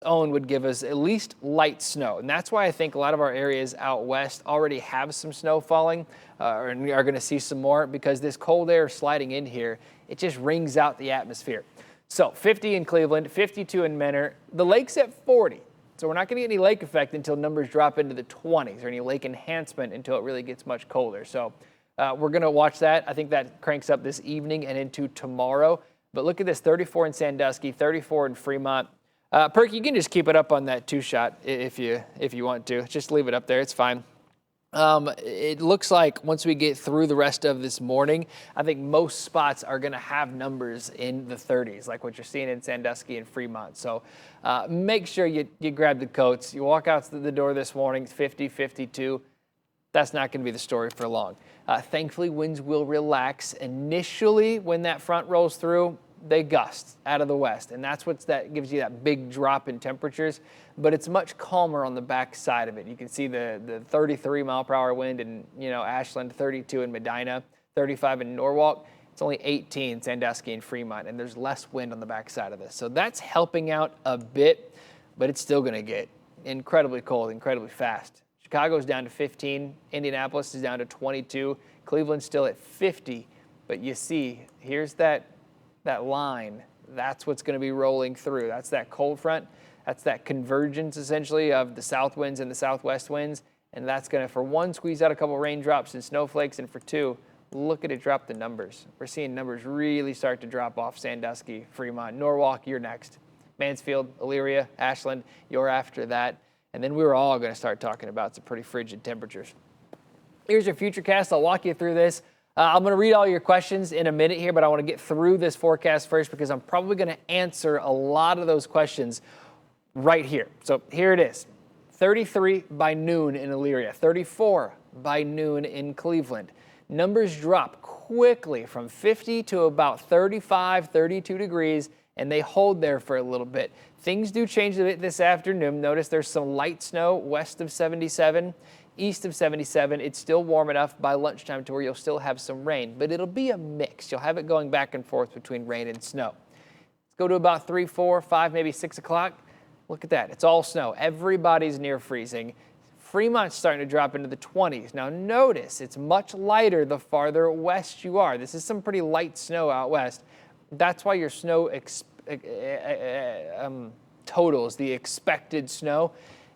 Zone would give us at least light snow. And that's why I think a lot of our areas out west already have some snow falling and we are going to see some more because this cold air sliding in here, it just wrings out the atmosphere. So 50 in Cleveland, 52 in Menor, the lake's at 40. So we're not going to get any lake effect until numbers drop into the 20s or any lake enhancement until it really gets much colder. So we're going to watch that. I think that cranks up this evening and into tomorrow. But look at this, 34 in Sandusky, 34 in Fremont. Perky, you can just keep it up on that 2-shot if you want to. Just leave it up there. It's fine. It looks like once we get through the rest of this morning, I think most spots are going to have numbers in the 30s, like what you're seeing in Sandusky and Fremont. So make sure you grab the coats. You walk out the door this morning, 50, 52. That's not going to be the story for long. Thankfully, winds will relax. Initially, when that front rolls through, they gust out of the west, and that's that gives you that big drop in temperatures, but it's much calmer on the back side of it. You can see the 33 mile per hour wind in Ashland, 32 in Medina, 35 in Norwalk. It's only 18 Sandusky and Fremont, and there's less wind on the back side of this. So that's helping out a bit, but it's still going to get incredibly cold, incredibly fast. Chicago's down to 15, Indianapolis is down to 22, Cleveland's still at 50, but you see, here's that line, that's what's going to be rolling through. That's that cold front. That's that convergence, essentially, of the south winds and the southwest winds. And that's going to, for one, squeeze out a couple raindrops and snowflakes. And for two, look at it drop the numbers. We're seeing numbers really start to drop off Sandusky, Fremont, Norwalk, you're next. Mansfield, Elyria, Ashland, you're after that. And then we're all going to start talking about some pretty frigid temperatures. Here's your Futurecast. I'll walk you through this. I'm going to read all your questions in a minute here, but I want to get through this forecast first because I'm probably going to answer a lot of those questions right here. So here it is. 33 by noon in Elyria, 34 by noon in Cleveland. Numbers drop quickly from 50 to about 35, 32 degrees, and they hold there for a little bit. Things do change a bit this afternoon. Notice there's some light snow west of 77. East of 77, it's still warm enough by lunchtime to where you'll still have some rain, but it'll be a mix. You'll have it going back and forth between rain and snow. Let's go to about 3, 4, 5, maybe 6 o'clock. Look at that. It's all snow. Everybody's near freezing. Fremont's starting to drop into the 20s. Now notice it's much lighter the farther west you are. This is some pretty light snow out west. That's why your snow totals, the expected snow,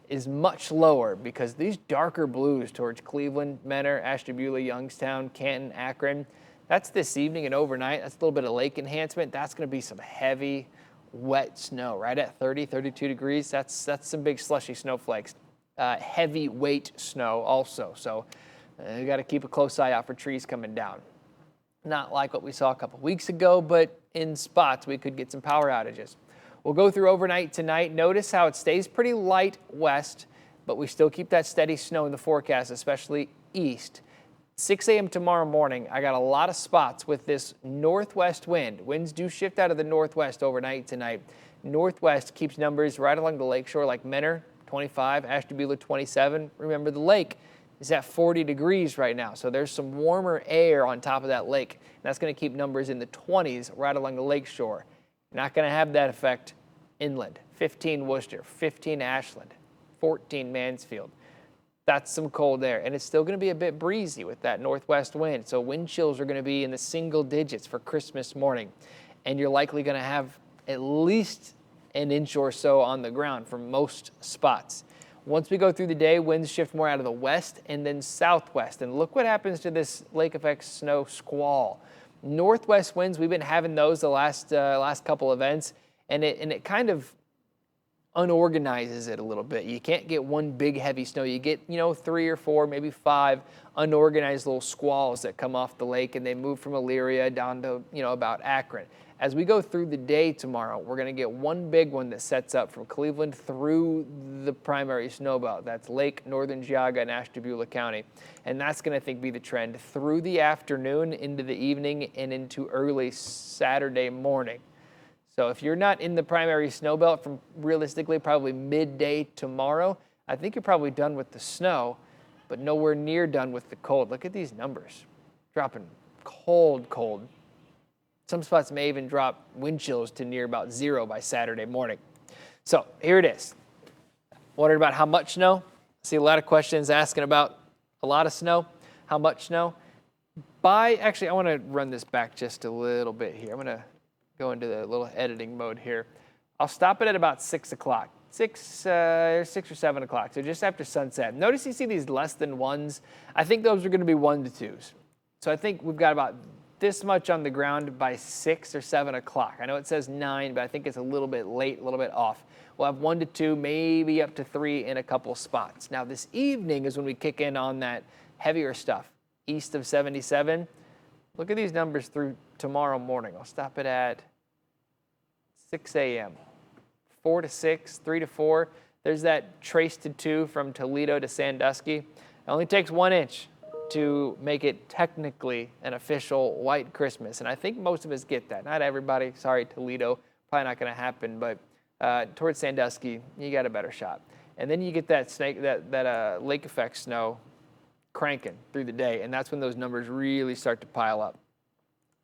is much lower because these darker blues towards Cleveland, Menor, Ashtabula, Youngstown, Canton, Akron, that's this evening and overnight. That's a little bit of lake enhancement. That's going to be some heavy, wet snow right at 30, 32 degrees. That's some big slushy snowflakes. Heavy weight snow also. So you got to keep a close eye out for trees coming down. Not like what we saw a couple weeks ago, but in spots we could get some power outages. We'll go through overnight tonight. Notice how it stays pretty light west, but we still keep that steady snow in the forecast, especially east. 6 a.m. tomorrow morning, I got a lot of spots with this northwest wind. Winds do shift out of the northwest overnight tonight. Northwest keeps numbers right along the lakeshore like Menor, 25, Ashtabula, 27. Remember, the lake is at 40 degrees right now, so there's some warmer air on top of that lake. And that's going to keep numbers in the 20s right along the lakeshore. Not going to have that effect inland. 15 Worcester, 15 Ashland, 14 Mansfield. That's some cold air. And it's still going to be a bit breezy with that northwest wind. So wind chills are going to be in the single digits for Christmas morning. And you're likely going to have at least an inch or so on the ground for most spots. Once we go through the day, winds shift more out of the west and then southwest. And look what happens to this lake effect snow squall. Northwest winds, we've been having those the last couple events, and it kind of unorganizes it a little bit. You can't get one big heavy snow. You get 3 or 4, maybe 5 unorganized little squalls that come off the lake, and they move from Elyria down to about Akron. As we go through the day tomorrow, we're going to get one big one that sets up from Cleveland through the primary snow belt. That's Lake, Northern Geauga, and Ashtabula County. And that's going to, I think, be the trend through the afternoon, into the evening, and into early Saturday morning. So if you're not in the primary snow belt from realistically probably midday tomorrow, I think you're probably done with the snow, but nowhere near done with the cold. Look at these numbers. Dropping cold, cold. Some spots may even drop wind chills to near about 0 by Saturday morning. So here it is. Wondering about how much snow? See a lot of questions asking about a lot of snow. How much snow? Actually, I want to run this back just a little bit here. I'm going to go into the little editing mode here. I'll stop it at about 6 o'clock. 6 or 7 o'clock, so just after sunset. Notice you see these less than ones. I think those are going to be 1 to 2s. So I think we've got about this much on the ground by 6 or 7 o'clock. I know it says 9, but I think it's a little bit late, a little bit off. We'll have 1 to 2, maybe up to 3 in a couple spots. Now this evening is when we kick in on that heavier stuff, east of 77. Look at these numbers through tomorrow morning. I'll stop it at 6 a.m. 4 to 6, 3 to 4. There's that trace to 2 from Toledo to Sandusky. It only takes 1 inch to make it technically an official white Christmas. And I think most of us get that. Not everybody. Sorry, Toledo. Probably not going to happen. But towards Sandusky, you got a better shot. And then you get that lake effect snow cranking through the day. And that's when those numbers really start to pile up.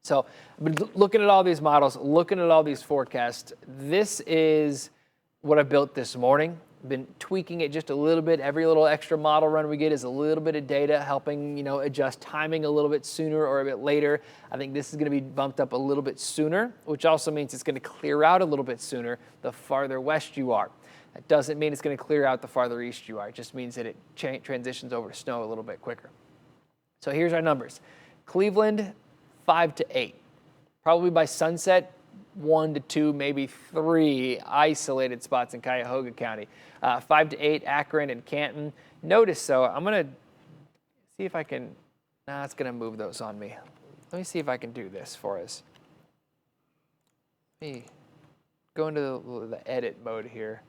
So I've been looking at all these models, looking at all these forecasts. This is what I built this morning. Been tweaking it just a little bit. Every little extra model run we get is a little bit of data helping, adjust timing a little bit sooner or a bit later. I think this is going to be bumped up a little bit sooner, which also means it's going to clear out a little bit sooner the farther west you are. That doesn't mean it's going to clear out the farther east you are. It just means that it transitions over to snow a little bit quicker. So here's our numbers. Cleveland, 5 to 8. Probably by sunset, 1 to 2, maybe 3 isolated spots in Cuyahoga County. 5 to 8, Akron and Canton. Notice, so I'm going to see if I can, it's going to move those on me. Let me see if I can do this for us. Let me go into the edit mode here.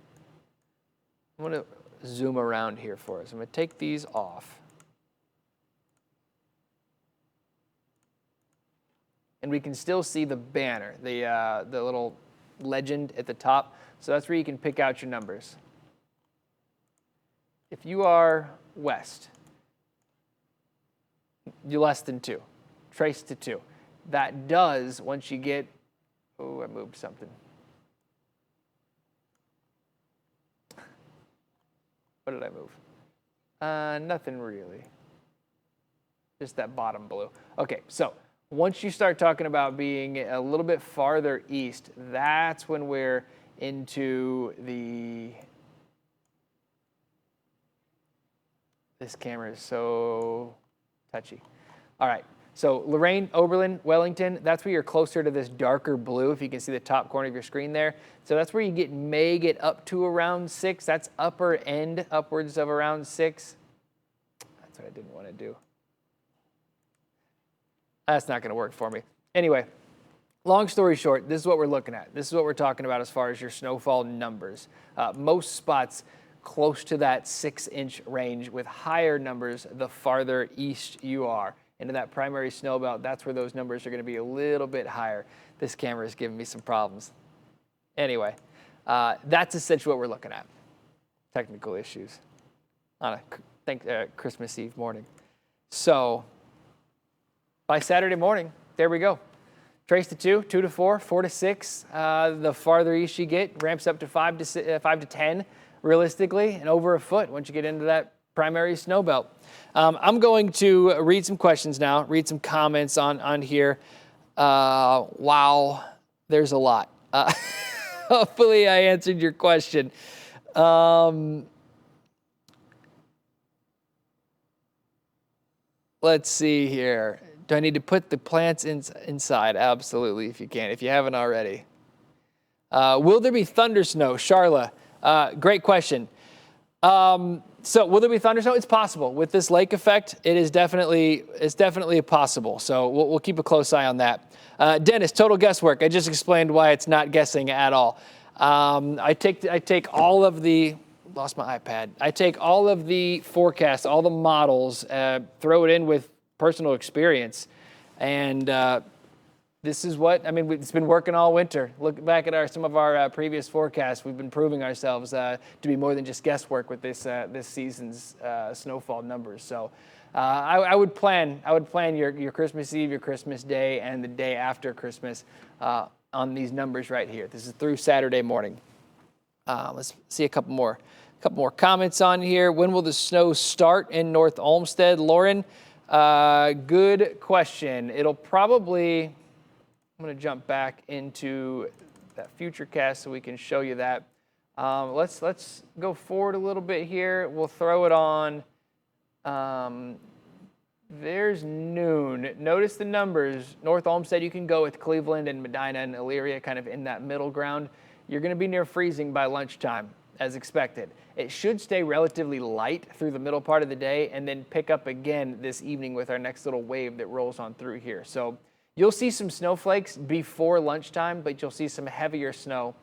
I'm going to zoom around here for us. I'm going to take these off. And we can still see the banner, the little legend at the top. So that's where you can pick out your numbers. If you are west, you're less than 2. Trace to 2. That does, once you get, I moved something. What did I move? Nothing really. Just that bottom blue. Okay, so once you start talking about being a little bit farther east, that's when we're into this camera is so touchy. All right, so Lorain, Oberlin, Wellington, that's where you're closer to this darker blue, if you can see the top corner of your screen there. So that's where you may get up to around 6. That's upper end, upwards of around 6. That's what I didn't want to do. That's not going to work for me. Anyway, long story short, this is what we're looking at. This is what we're talking about as far as your snowfall numbers. Most spots close to that 6-inch range with higher numbers the farther east you are. Into that primary snow belt, that's where those numbers are going to be a little bit higher. This camera is giving me some problems. Anyway, that's essentially what we're looking at. Technical issues on a Christmas Eve morning. So by Saturday morning, there we go. Trace to 2, 2 to 4, 4 to 6. The farther east you get, ramps up to 5 to 10, realistically, and over a foot once you get into that primary snow belt. I'm going to read some questions now, read some comments on here. Wow, there's a lot. Hopefully I answered your question. Let's see here. Do I need to put the plants inside? Absolutely, if you can, if you haven't already. Will there be thunder snow? Charla, great question. So will there be thunder snow? It's possible. With this lake effect, it's definitely possible. So we'll keep a close eye on that. Dennis, total guesswork. I just explained why it's not guessing at all. I take all of the, lost my iPad. I take all of the forecasts, all the models, throw it in with personal experience, and this is what, it's been working all winter. Look back at some of our previous forecasts. We've been proving ourselves to be more than just guesswork with this season's snowfall numbers. So I would plan your Christmas Eve, your Christmas Day, and the day after Christmas on these numbers right here. This is through Saturday morning. Let's see a couple more comments on here. When will the snow start in North Olmsted, Lauren? Good question. It'll probably, I'm going to jump back into that Futurecast so we can show you that. Let's go forward a little bit here. We'll throw it on. There's noon. Notice the numbers. North Olmsted, you can go with Cleveland and Medina and Elyria kind of in that middle ground. You're going to be near freezing by lunchtime, as expected. It should stay relatively light through the middle part of the day and then pick up again this evening with our next little wave that rolls on through here. So you'll see some snowflakes before lunchtime, but you'll see some heavier snow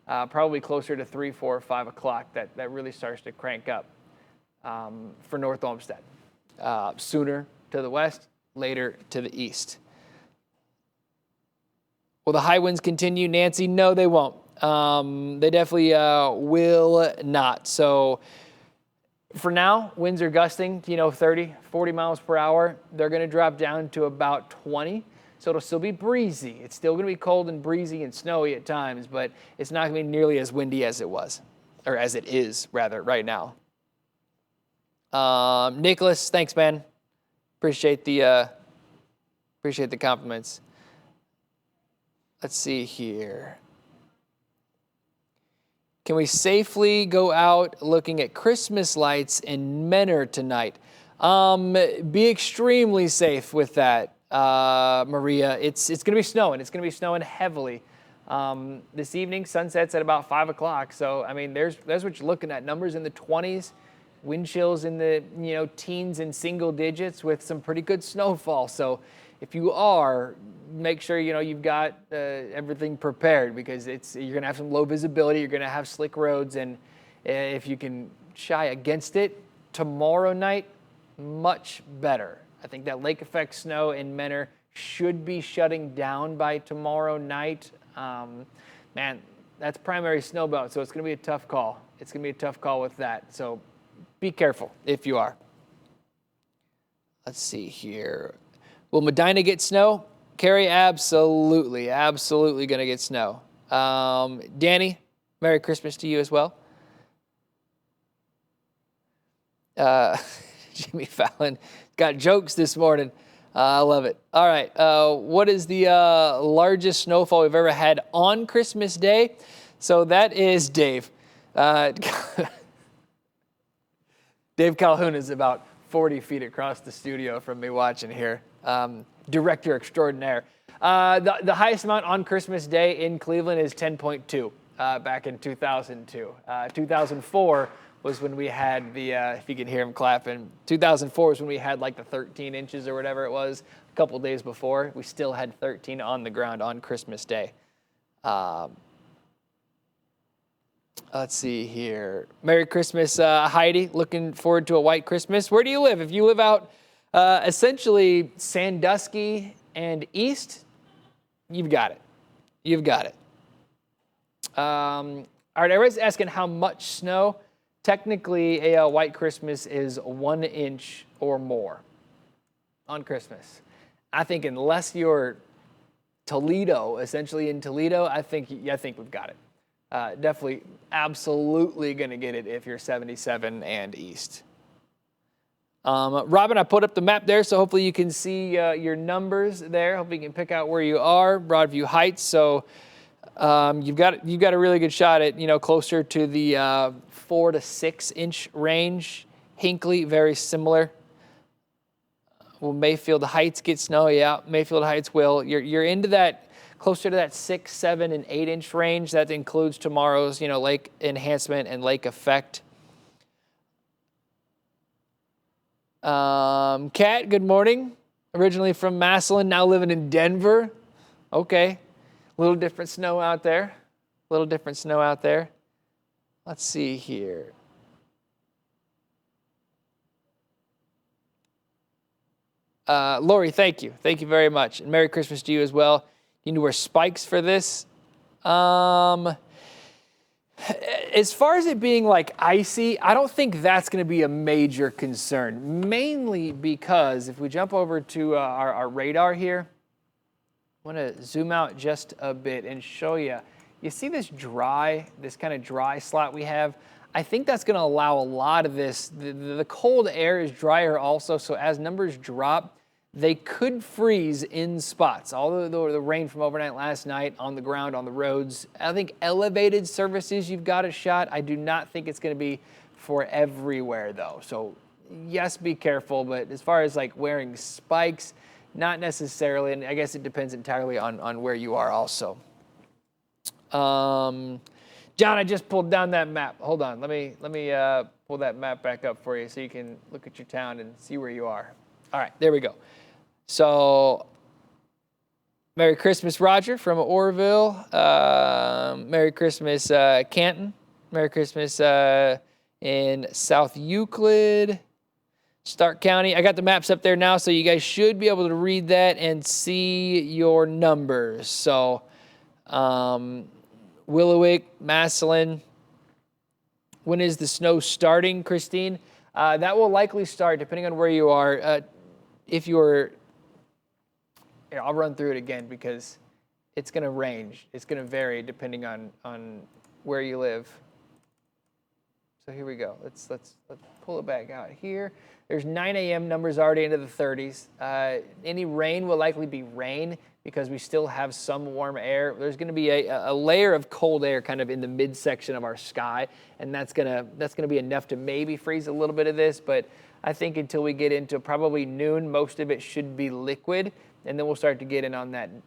probably closer to 3, 4, 5 o'clock that really starts to crank up for North Olmsted. Sooner to the west, later to the east. Will the high winds continue, Nancy? No, they won't. They definitely will not. So for now, winds are gusting, 30, 40 miles per hour. They're going to drop down to about 20. So it'll still be breezy. It's still going to be cold and breezy and snowy at times, but it's not going to be nearly as windy as it was, or as it is, rather, right now. Nicholas, thanks, man. Appreciate the compliments. Let's see here. Can we safely go out looking at Christmas lights in Menor tonight? Be extremely safe with that, Maria. It's going to be snowing. It's going to be snowing heavily. This evening, sunset's at about 5 o'clock. So, I mean, there's what you're looking at. Numbers in the 20s. Wind chills in the teens and single digits with some pretty good snowfall. So if you are, make sure you've got everything prepared, because you're going to have some low visibility. You're going to have slick roads, and if you can shy against it tomorrow night, much better. I think that lake effect snow in Menor should be shutting down by tomorrow night. Man, that's primary snow belt, so it's going to be a tough call. It's going to be a tough call with that. So be careful if you are. Let's see here. Will Medina get snow? Carrie, absolutely going to get snow. Danny, Merry Christmas to you as well. Jimmy Fallon got jokes this morning. I love it. All right. What is the largest snowfall we've ever had on Christmas Day? So that is Dave. Dave Calhoun is about 40 feet across the studio from me watching here. Director extraordinaire. The highest amount on Christmas Day in Cleveland is 10.2 back in 2002. 2004 was when we had the, if you can hear him clapping, 2004 was when we had like the 13 inches or whatever it was. A couple days before, we still had 13 on the ground on Christmas Day. Let's see here. Merry Christmas, Heidi. Looking forward to a white Christmas. Where do you live? If you live out essentially Sandusky and east, you've got it. You've got it. All right, everybody's asking how much snow. Technically, a white Christmas is 1 inch or more on Christmas. I think unless you're Toledo, essentially in Toledo, I think we've got it. Definitely, absolutely going to get it if you're 77 and east. Robin, I put up the map there, so hopefully you can see your numbers there. Hopefully you can pick out where you are, Broadview Heights. So you've got a really good shot at closer to the 4 to 6 inch range. Hinckley, very similar. Will Mayfield Heights get snow? Yeah, Mayfield Heights will. You're into that. Closer to that 6, 7, and 8 inch range. That includes tomorrow's, lake enhancement and lake effect. Kat, good morning. Originally from Massillon, now living in Denver. Okay, a little different snow out there. Let's see here. Lori, thank you. Thank you very much. And Merry Christmas to you as well. You need to wear spikes for this. As far as it being like icy, I don't think that's going to be a major concern. Mainly because if we jump over to our radar here, I want to zoom out just a bit and show you. you see this kind of dry slot we have? I think that's going to allow a lot of this. The cold air is drier also, so as numbers drop, they could freeze in spots. All the rain from overnight last night on the ground, on the roads. I think elevated surfaces, you've got a shot. I do not think it's going to be for everywhere, though. So, yes, be careful. But as far as like wearing spikes, not necessarily. And I guess it depends entirely on where you are also. John, I just pulled down that map. Hold on. Let me pull that map back up for you so you can look at your town and see where you are. All right, there we go. So, Merry Christmas, Roger from Orville. Merry Christmas, Canton. Merry Christmas in South Euclid, Stark County. I got the maps up there now, so you guys should be able to read that and see your numbers. So, Willowick, Massillon. When is the snow starting, Christine? That will likely start depending on where you are. If you're, here, I'll run through it again because it's going to range. It's going to vary depending on where you live. So here we go. Let's pull it back out here. There's 9 a.m. numbers already into the 30s. Any rain will likely be rain because we still have some warm air. There's going to be a layer of cold air kind of in the midsection of our sky, and that's gonna be enough to maybe freeze a little bit of this. But I think until we get into probably noon, most of it should be liquid, and then we'll start to get in on the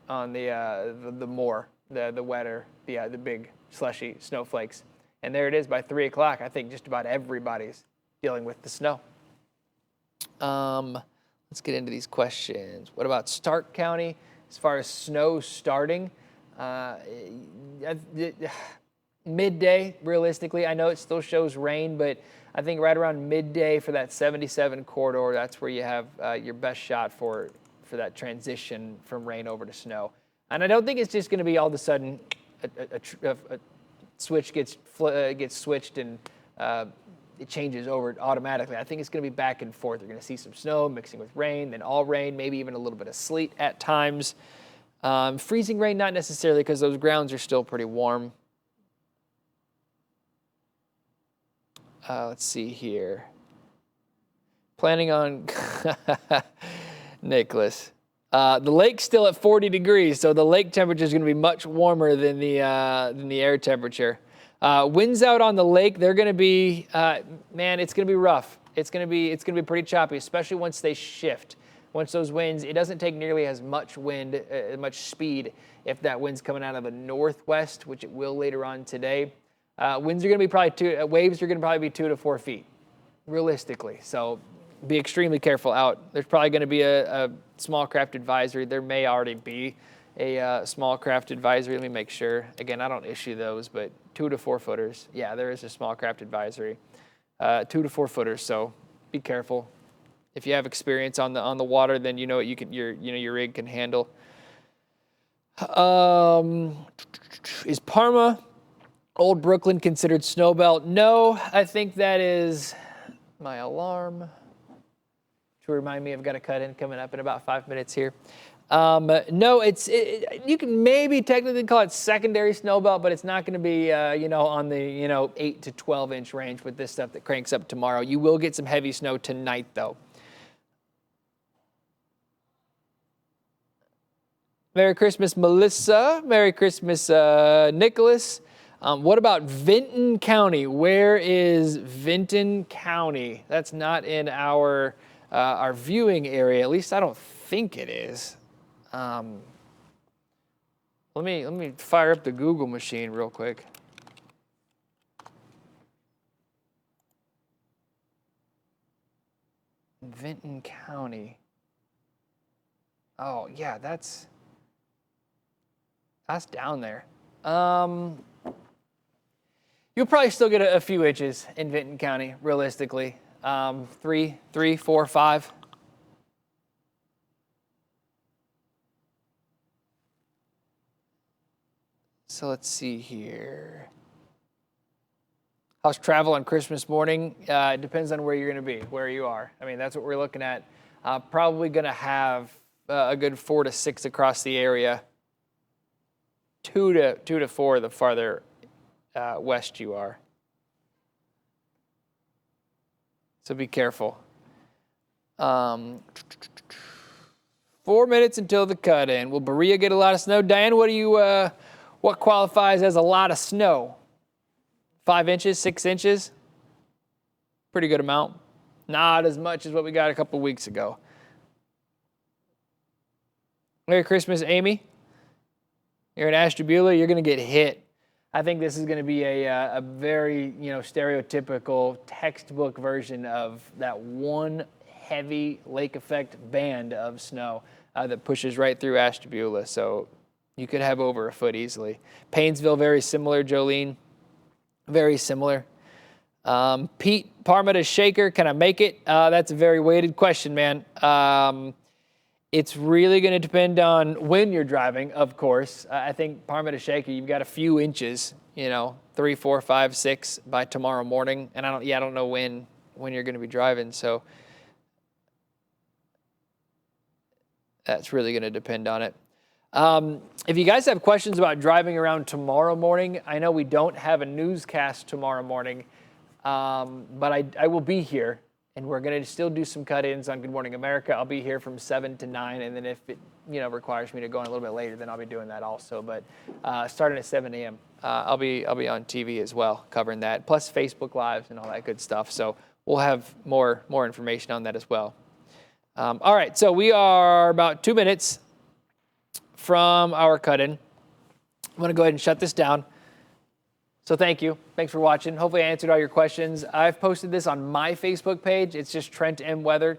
wetter, the big slushy snowflakes. And there it is by 3 o'clock. I think just about everybody's dealing with the snow. Let's get into these questions. What about Stark County? As far as snow starting, midday, realistically. I know it still shows rain, but I think right around midday for that 77 corridor, that's where you have your best shot for that transition from rain over to snow. And I don't think it's just going to be all of a sudden a switch gets switched and it changes over automatically. I think it's going to be back and forth. You're going to see some snow mixing with rain, then all rain, maybe even a little bit of sleet at times. Freezing rain, not necessarily, because those grounds are still pretty warm. Let's see here. Planning on Nicholas. The lake's still at 40 degrees, so the lake temperature is going to be much warmer than the air temperature. Winds out on the lake, they're going to be, it's going to be rough. It's going to be pretty choppy, especially once they shift. Once those winds, it doesn't take nearly as much wind, much speed if that wind's coming out of the northwest, which it will later on today. Winds are going to be waves are going to probably be 2 to 4 feet, realistically. So be extremely careful out. There's probably going to be a small craft advisory. There may already be a small craft advisory. Let me make sure. Again, I don't issue those, but 2 to 4 footers. Yeah, there is a small craft advisory. 2 to 4 footers. So be careful. If you have experience on the water, then you know what your rig can handle. Is Parma, Old Brooklyn considered snowbelt? No, I think that is my alarm to remind me I've got a cut in coming up in about 5 minutes here. No, you can maybe technically call it secondary snowbelt, but it's not going to be, on the, 8 to 12 inch range with this stuff that cranks up tomorrow. You will get some heavy snow tonight, though. Merry Christmas, Melissa. Merry Christmas, Nicholas. What about Vinton County? Where is Vinton County? That's not in our viewing area. At least I don't think it is. Let me fire up the Google machine real quick. Vinton County. Oh yeah, that's down there. You'll probably still get a few inches in Vinton County, realistically. 3, 4, 5. So let's see here. How's travel on Christmas morning? It depends on where you're going to be, where you are. I mean, that's what we're looking at. Probably going to have a good 4 to 6 across the area. 2 to 4 the farther west you are. So be careful. 4 minutes until the cut-in. Will Berea get a lot of snow? Diane, what qualifies as a lot of snow? 5 inches, 6 inches? Pretty good amount. Not as much as what we got a couple weeks ago. Merry Christmas, Amy. You're in Ashtabula. You're going to get hit. I think this is going to be a very stereotypical textbook version of that one heavy lake effect band of snow that pushes right through Ashtabula. So you could have over a foot easily. Paynesville, very similar. Jolene, very similar. Pete, Parma to Shaker, can I make it? That's a very weighted question, man. It's really going to depend on when you're driving, of course. I think Parma to Shaker, you've got a few inches, 3, 4, 5, 6 by tomorrow morning. And I don't know when you're going to be driving. So that's really going to depend on it. If you guys have questions about driving around tomorrow morning, I know we don't have a newscast tomorrow morning, but I will be here. And we're going to still do some cut-ins on Good Morning America. I'll be here from 7 to 9, and then if it requires me to go in a little bit later, then I'll be doing that also. But starting at 7 a.m., I'll be on TV as well, covering that, plus Facebook Lives and all that good stuff. So we'll have more information on that as well. All right, so we are about 2 minutes from our cut-in. I'm going to go ahead and shut this down. So thank you. Thanks for watching. Hopefully I answered all your questions. I've posted this on my Facebook page. It's just Trent M. Weather.